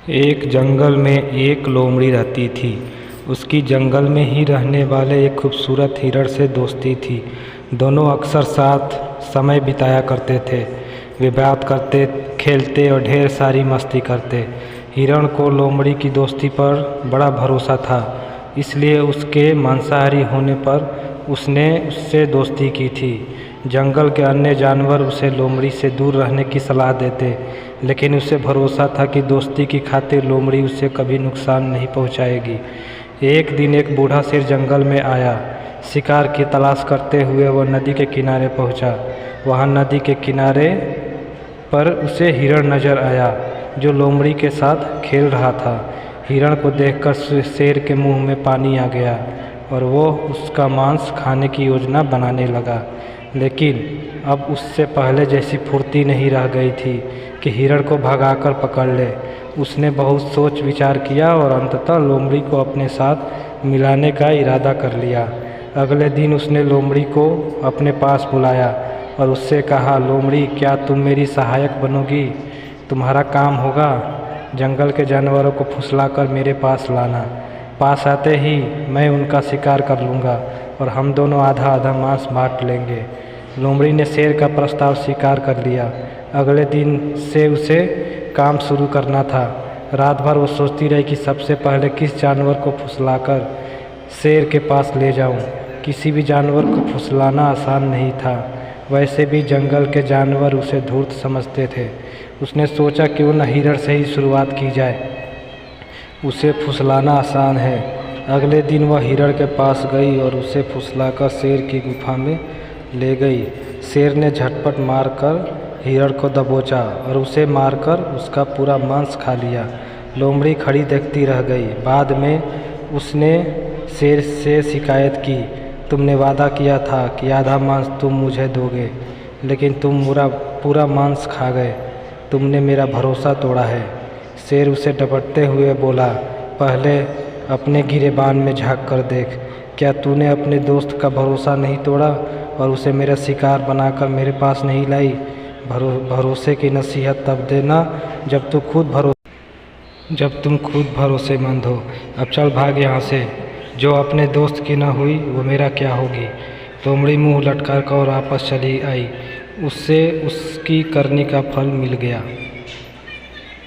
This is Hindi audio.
एक जंगल में एक लोमड़ी रहती थी। उसकी जंगल में ही रहने वाले एक खूबसूरत हिरण से दोस्ती थी। दोनों अक्सर साथ समय बिताया करते थे। वे बात करते, खेलते और ढेर सारी मस्ती करते। हिरण को लोमड़ी की दोस्ती पर बड़ा भरोसा था, इसलिए उसके मांसाहारी होने पर उसने उससे दोस्ती की थी। जंगल के अन्य जानवर उसे लोमड़ी से दूर रहने की सलाह देते, लेकिन उसे भरोसा था कि दोस्ती की खातिर लोमड़ी उसे कभी नुकसान नहीं पहुंचाएगी। एक दिन एक बूढ़ा शेर जंगल में आया। शिकार की तलाश करते हुए वह नदी के किनारे पहुंचा। वहां नदी के किनारे पर उसे हिरण नजर आया, जो लोमड़ी के साथ खेल रहा था। हिरण को देखकर शेर के मुंह में पानी आ गया और वो उसका मांस खाने की योजना बनाने लगा। लेकिन अब उससे पहले जैसी फुर्ती नहीं रह गई थी कि हिरण को भगाकर पकड़ ले। उसने बहुत सोच विचार किया और अंततः लोमड़ी को अपने साथ मिलाने का इरादा कर लिया। अगले दिन उसने लोमड़ी को अपने पास बुलाया और उससे कहा, लोमड़ी, क्या तुम मेरी सहायक बनोगी? तुम्हारा काम होगा जंगल के जानवरों को फुसलाकर मेरे पास लाना। पास आते ही मैं उनका शिकार कर लूँगा और हम दोनों आधा आधा मांस बांट लेंगे। लोमड़ी ने शेर का प्रस्ताव स्वीकार कर लिया। अगले दिन से उसे काम शुरू करना था। रात भर वो सोचती रही कि सबसे पहले किस जानवर को फुसलाकर शेर के पास ले जाऊं। किसी भी जानवर को फुसलाना आसान नहीं था। वैसे भी जंगल के जानवर उसे धूर्त समझते थे। उसने सोचा क्यों न हिरण से ही शुरुआत की जाए, उसे फुसलाना आसान है। अगले दिन वह हिरण के पास गई और उसे फुसलाकर शेर की गुफा में ले गई। शेर ने झटपट मारकर हिरण को दबोचा और उसे मारकर उसका पूरा मांस खा लिया। लोमड़ी खड़ी देखती रह गई। बाद में उसने शेर से शिकायत की, तुमने वादा किया था कि आधा मांस तुम मुझे दोगे, लेकिन तुम पूरा मांस खा गए। तुमने मेरा भरोसा तोड़ा है। शेर उसे डपटते हुए बोला, पहले अपने गिरेबान में झांक कर देख। क्या तूने अपने दोस्त का भरोसा नहीं तोड़ा और उसे मेरा शिकार बनाकर मेरे पास नहीं लाई? भरोसे की नसीहत तब देना जब तुम खुद भरोसेमंद हो। अब चल भाग यहाँ से। जो अपने दोस्त की न हुई वो मेरा क्या होगी? लोमड़ी मुंह लटका कर वापस चली आई। उससे उसकी करनी का फल मिल गया।